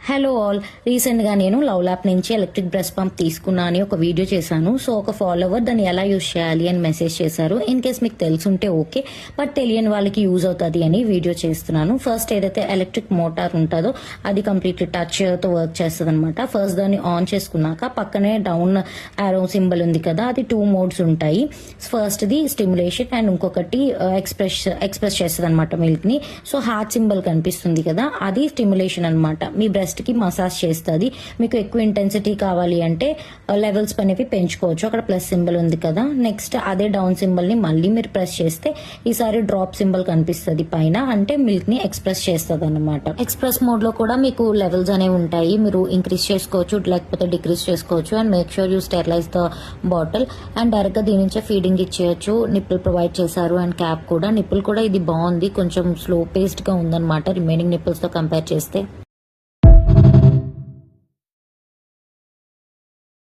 Hello all, రీసెంట్గా నేను love lap నుంచి ఎలక్ట్రిక్ బ్రెస్ట్ పంప్ తీసుకున్నా అని ఒక వీడియో చేశాను. సో ఒక ఫాలోవర్ దాన్ని ఎలా యూజ్ చేయాలి అని మెసేజ్ చేశారు. ఇన్ కేస్ మీకు తెలుసుంటే ఓకే, బట్ తెలియని వాళ్ళకి యూజ్ అవుతుంది అని వీడియో చేస్తున్నాను. ఫస్ట్ ఏదైతే ఎలక్ట్రిక్ మోటార్ ఉంటుందో అది కంప్లీట్లీ టచ్తో వర్క్ చేస్తుంది అనమాట. ఫస్ట్ దాన్ని ఆన్ చేసుకున్నాక పక్కనే డౌన్ ఆరో సింబల్ ఉంది కదా, అది 2 మోడ్స్ ఉంటాయి. ఫస్ట్ది స్టిమ్యులేషన్ అండ్ ఇంకొకటి ఎక్స్ప్రెస్ చేస్తుంది అనమాట మిల్క్ ని. సో హార్ట్ సింబల్ కనిపిస్తుంది కదా, అది స్టిమ్యులేషన్ అనమాట. మీ బ్రెస్ట్ కి మసాజ్ చేస్తుంది. మీకు ఎక్కువ ఇంటెన్సిటీ కావాలి అంటే లెవెల్స్ అనేవి పెంచుకోవచ్చు. అక్కడ ప్లస్ సింబల్ ఉంది కదా, నెక్స్ట్ అదే డౌన్ సింబల్ ని మళ్ళీ మీరు ప్రెస్ చేస్తే ఈసారి డ్రాప్ సింబల్ కనిపిస్తుంది పైన, అంటే మిల్క్ ని ఎక్స్ప్రెస్ చేస్తుంది అనమాట. ఎక్స్ప్రెస్ మోడ్ లో కూడా మీకు లెవెల్స్ అనేవి ఉంటాయి. మీరు ఇంక్రీజ్ చేసుకోవచ్చు లేకపోతే డిక్రీజ్ చేసుకోవచ్చు. And make sure you sterilise the bottle. And direct గా దీని నుంచే ఫీడింగ్ ఇచ్చేయచ్చు. నిప్పుల్ ప్రొవైడ్ చేశారు అండ్ క్యాప్ కూడా. నిప్పుల్ కూడా ఇది బాగుంది, కొంచెం స్లో పేస్డ్ గా ఉందన్నమాట రిమైనింగ్ నిప్పుల్స్ తో కంపేర్ చేస్తే.